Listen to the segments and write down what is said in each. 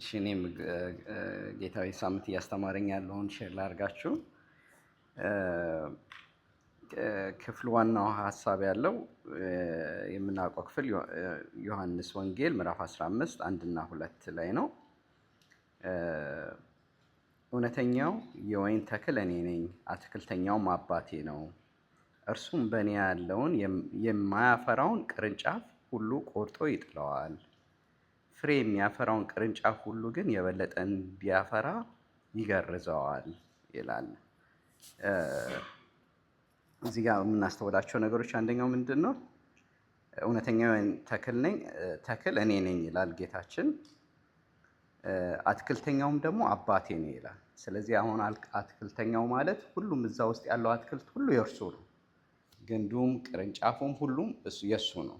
እሺ እኔም ጌታዊ ሳምንት እያስተማረኝ ያለውን ሼር ላድርጋችሁ። ክፍል ዋናው ሀሳብ ያለው የምናውቀው ክፍል ዮሐንስ ወንጌል ምዕራፍ 15 1 እና 2 ላይ ነው። እውነተኛው የወይን ተክል እኔ ነኝ፣ አትክልተኛውም አባቴ ነው። እርሱም በእኔ ያለውን የማያፈራውን ቅርንጫፍ ሁሉ ቆርጦ ይጥለዋል። ፍሬ የሚያፈራውን ቅርንጫፍ ሁሉ ግን የበለጠ እንዲያፈራ ይገርዘዋል ይላል። እዚህ ጋር የምናስተውላቸው ነገሮች አንደኛው ምንድን ነው? እውነተኛው ተክል እኔ ነኝ ይላል ጌታችን። አትክልተኛውም ደግሞ አባቴ ነው ይላል። ስለዚህ አሁን አትክልተኛው ማለት ሁሉም እዛ ውስጥ ያለው አትክልት ሁሉ የእርሱ ነው። ግንዱም ቅርንጫፉም ሁሉም የእሱ ነው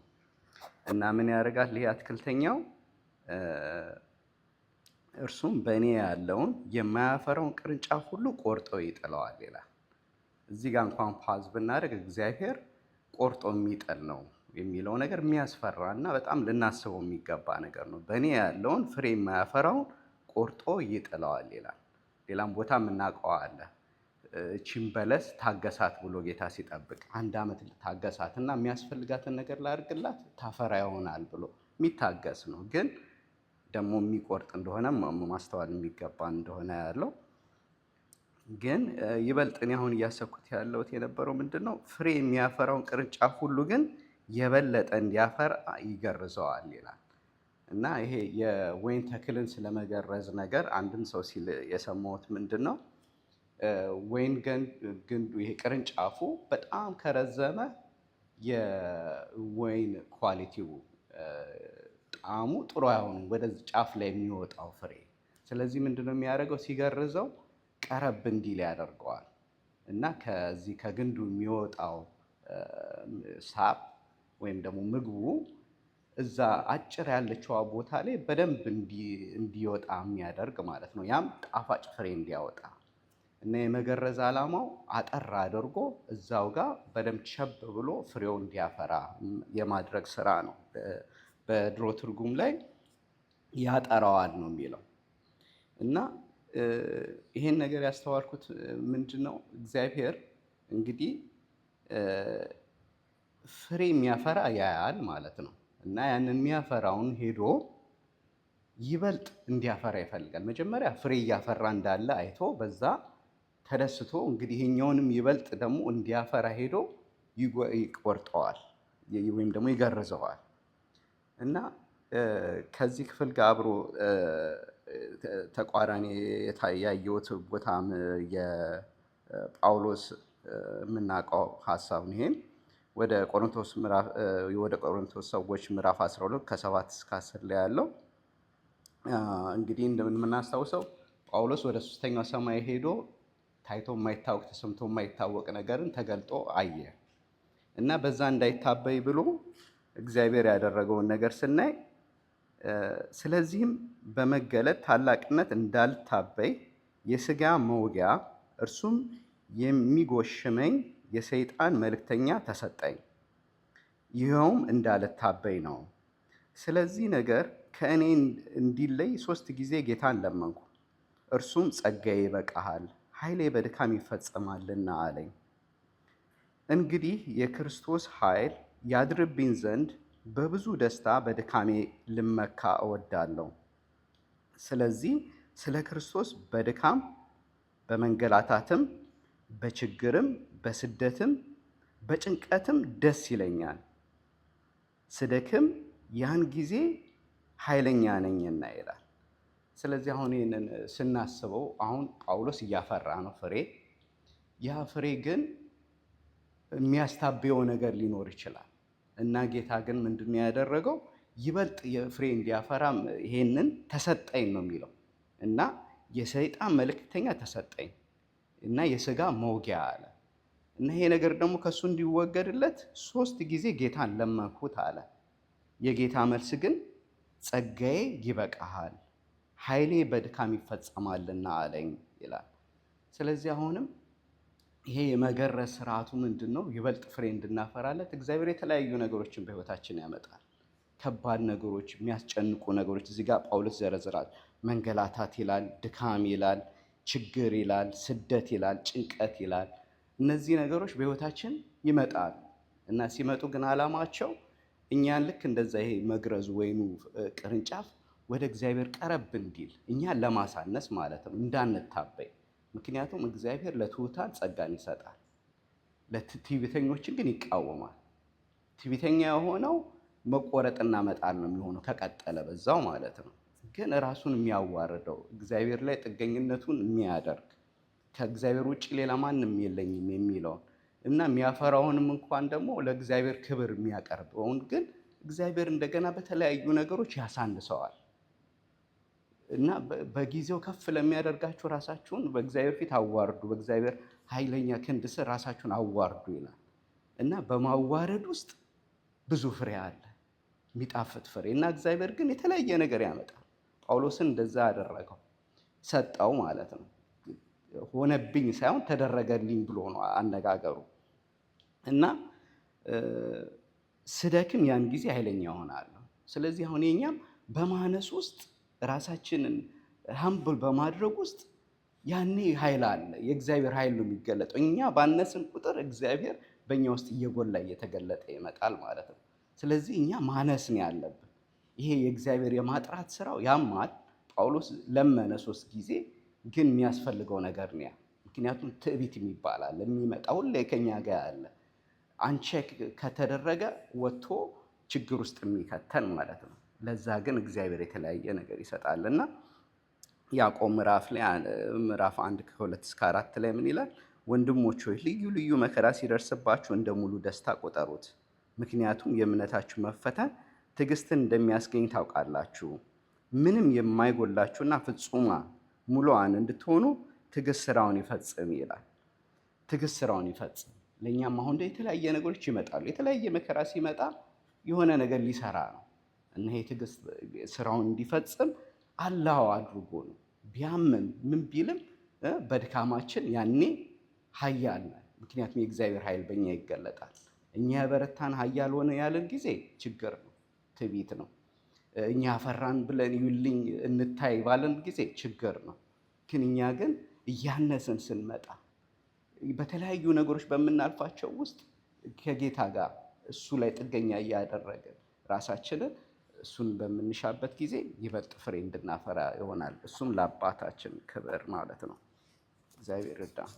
እና ምን ያደርጋል ይሄ አትክልተኛው? እርሱም በእኔ ያለውን የማያፈራውን ቅርንጫፍ ሁሉ ቆርጦ ይጥለዋል ይላል። እዚህ ጋር እንኳን ፓዝ ብናደርግ እግዚአብሔር ቆርጦ የሚጥል ነው የሚለው ነገር የሚያስፈራ እና በጣም ልናስበው የሚገባ ነገር ነው። በእኔ ያለውን ፍሬ የማያፈራውን ቆርጦ ይጥለዋል ይላል። ሌላም ቦታ የምናውቀው አለ። እቺን በለስ ታገሳት ብሎ ጌታ ሲጠብቅ 1 ዓመት ታገሳት እና የሚያስፈልጋትን ነገር ላድርግላት ታፈራ ይሆናል ብሎ የሚታገስ ነው። ግን ደግሞ የሚቆርጥ እንደሆነ ማስተዋል የሚገባ እንደሆነ ያለው። ግን ይበልጥ እኔ አሁን እያሰብኩት ያለሁት የነበረው ምንድን ነው? ፍሬ የሚያፈራውን ቅርንጫፍ ሁሉ ግን የበለጠ እንዲያፈራ ይገርዘዋል ይላል እና ይሄ የወይን ተክልን ስለመገረዝ ነገር አንድም ሰው ሲል የሰማሁት ምንድን ነው? ወይን ግንዱ ይሄ ቅርንጫፉ በጣም ከረዘመ የወይን ኳሊቲው ጣዕሙ ጥሩ አይሆንም፣ ወደዚህ ጫፍ ላይ የሚወጣው ፍሬ። ስለዚህ ምንድነው የሚያደርገው? ሲገርዘው ቀረብ እንዲል ያደርገዋል እና ከዚህ ከግንዱ የሚወጣው ሳብ ወይም ደግሞ ምግቡ እዛ አጭር ያለችዋ ቦታ ላይ በደንብ እንዲወጣ የሚያደርግ ማለት ነው። ያም ጣፋጭ ፍሬ እንዲያወጣ እና የመገረዝ ዓላማው አጠር አድርጎ እዛው ጋር በደንብ ቸብ ብሎ ፍሬው እንዲያፈራ የማድረግ ስራ ነው። በድሮ ትርጉም ላይ ያጠራዋል ነው የሚለው እና ይሄን ነገር ያስተዋልኩት ምንድን ነው? እግዚአብሔር እንግዲህ ፍሬ የሚያፈራ ያያል ማለት ነው እና ያንን የሚያፈራውን ሄዶ ይበልጥ እንዲያፈራ ይፈልጋል። መጀመሪያ ፍሬ እያፈራ እንዳለ አይቶ በዛ ተደስቶ እንግዲህ ይሄኛውንም ይበልጥ ደግሞ እንዲያፈራ ሄዶ ይቆርጠዋል ወይም ደግሞ ይገርዘዋል እና ከዚህ ክፍል ጋር አብሮ ተቋራኒ ያየሁት ቦታም የጳውሎስ የምናውቀው ሀሳብ ነው። ይሄም ወደ ቆሮንቶስ ሰዎች ምዕራፍ 12 ከ7 እስከ 10 ላይ ያለው እንግዲህ እንደምናስታውሰው ጳውሎስ ወደ 3ኛው ሰማይ ሄዶ ታይቶ የማይታወቅ ተሰምቶ የማይታወቅ ነገርን ተገልጦ አየ እና በዛ እንዳይታበይ ብሎ እግዚአብሔር ያደረገውን ነገር ስናይ ስለዚህም በመገለጥ ታላቅነት እንዳልታበይ የሥጋ መውጊያ እርሱም የሚጎሽመኝ የሰይጣን መልእክተኛ ተሰጠኝ፣ ይኸውም እንዳልታበይ ነው። ስለዚህ ነገር ከእኔ እንዲለይ 3 ጊዜ ጌታን ለመንኩ። እርሱም ጸጋዬ ይበቃሃል፣ ኃይሌ በድካም ይፈጸማልና አለኝ። እንግዲህ የክርስቶስ ኃይል ያድርብኝ ዘንድ በብዙ ደስታ በድካሜ ልመካ እወዳለሁ። ስለዚህ ስለ ክርስቶስ በድካም በመንገላታትም በችግርም በስደትም በጭንቀትም ደስ ይለኛል። ስደክም ያን ጊዜ ኃይለኛ ነኝና ይላል። ስለዚህ አሁን ይህንን ስናስበው አሁን ጳውሎስ እያፈራ ነው ፍሬ። ያ ፍሬ ግን የሚያስታብየው ነገር ሊኖር ይችላል እና ጌታ ግን ምንድን ያደረገው? ይበልጥ ፍሬ እንዲያፈራ ይሄንን ተሰጠኝ ነው የሚለው እና የሰይጣን መልእክተኛ ተሰጠኝ እና የሥጋ መውጊያ አለ እና ይሄ ነገር ደግሞ ከእሱ እንዲወገድለት 3 ጊዜ ጌታን ለመንኩት አለ። የጌታ መልስ ግን ጸጋዬ ይበቃሃል፣ ኃይሌ በድካም ይፈጸማልና አለኝ ይላል። ስለዚህ አሁንም ይሄ የመገረዝ ስርዓቱ ምንድን ነው? ይበልጥ ፍሬ እንድናፈራለት እግዚአብሔር የተለያዩ ነገሮችን በሕይወታችን ያመጣል። ከባድ ነገሮች፣ የሚያስጨንቁ ነገሮች እዚህ ጋር ጳውሎስ ዘረዝራል። መንገላታት ይላል፣ ድካም ይላል፣ ችግር ይላል፣ ስደት ይላል፣ ጭንቀት ይላል። እነዚህ ነገሮች በህይወታችን ይመጣሉ እና ሲመጡ ግን ዓላማቸው እኛን ልክ እንደዛ ይሄ መግረዙ ወይኑ ቅርንጫፍ ወደ እግዚአብሔር ቀረብ እንዲል እኛን ለማሳነስ ማለት ነው፣ እንዳንታበይ። ምክንያቱም እግዚአብሔር ለትሑታን ጸጋን ይሰጣል፣ ለትዕቢተኞችን ግን ይቃወማል። ትዕቢተኛ የሆነው መቆረጥና መጣል ነው የሚሆነው ከቀጠለ በዛው ማለት ነው። ግን ራሱን የሚያዋርደው እግዚአብሔር ላይ ጥገኝነቱን የሚያደርግ ከእግዚአብሔር ውጭ ሌላ ማንም የለኝም የሚለውን እና የሚያፈራውንም እንኳን ደግሞ ለእግዚአብሔር ክብር የሚያቀርበውን ግን እግዚአብሔር እንደገና በተለያዩ ነገሮች ያሳንሰዋል። እና በጊዜው ከፍ ለሚያደርጋችሁ ራሳችሁን በእግዚአብሔር ፊት አዋርዱ፣ በእግዚአብሔር ኃይለኛ ክንድ ስር ራሳችሁን አዋርዱ ይላል። እና በማዋረድ ውስጥ ብዙ ፍሬ አለ፣ የሚጣፍጥ ፍሬ። እና እግዚአብሔር ግን የተለያየ ነገር ያመጣል። ጳውሎስን እንደዛ አደረገው፣ ሰጠው ማለት ነው። ሆነብኝ ሳይሆን ተደረገልኝ ብሎ ነው አነጋገሩ። እና ስደክም ያን ጊዜ ኃይለኛ ሆናለሁ። ስለዚህ አሁን የኛም በማነስ ውስጥ ራሳችንን ሀምብል በማድረግ ውስጥ ያኔ ኃይል አለ። የእግዚአብሔር ኃይል ነው የሚገለጠው። እኛ ባነስን ቁጥር እግዚአብሔር በእኛ ውስጥ እየጎላ እየተገለጠ ይመጣል ማለት ነው። ስለዚህ እኛ ማነስ ነው ያለብን። ይሄ የእግዚአብሔር የማጥራት ስራው ያማል። ጳውሎስ ለመነ 3 ጊዜ፣ ግን የሚያስፈልገው ነገር ነው። ምክንያቱም ትዕቢት የሚባላል የሚመጣ ሁሌ ከኛ ጋር ያለ አንቼክ ከተደረገ ወጥቶ ችግር ውስጥ የሚከተን ማለት ነው። ለዛ ግን እግዚአብሔር የተለያየ ነገር ይሰጣልና ያዕቆብ ምዕራፍ 1:2-4 ላይ ምን ይላል? ወንድሞች ሆይ ልዩ ልዩ መከራ ሲደርስባችሁ እንደ ሙሉ ደስታ ቆጠሩት። ምክንያቱም የእምነታችሁ መፈተን ትዕግስትን እንደሚያስገኝ ታውቃላችሁ። ምንም የማይጎላችሁና ፍጹማን ሙሉዋን እንድትሆኑ ትዕግስት ስራውን ይፈጽም ይላል። ትዕግስት ስራውን ይፈጽም። ለእኛም አሁን የተለያየ ነገሮች ይመጣሉ። የተለያየ መከራ ሲመጣ የሆነ ነገር ሊሰራ ነው እና ይሄ ትዕግስት ስራውን እንዲፈጽም አላህ አድርጎ ነው። ቢያምም ምን ቢልም በድካማችን ያኔ ኃያል ነን። ምክንያቱም የእግዚአብሔር ኃይል በእኛ ይገለጣል። እኛ የበረታን ኃያል ሆነ ያለን ጊዜ ችግር ነው፣ ትዕቢት ነው። እኛ ፈራን ብለን ይውልኝ እንታይ ባለን ጊዜ ችግር ነው። ግን እኛ ግን እያነስን ስንመጣ በተለያዩ ነገሮች በምናልፋቸው ውስጥ ከጌታ ጋር እሱ ላይ ጥገኛ እያደረግን ራሳችንን እሱን በምንሻበት ጊዜ ይበልጥ ፍሬ እንድናፈራ ይሆናል። እሱም ለአባታችን ክብር ማለት ነው። እግዚአብሔር ይርዳን።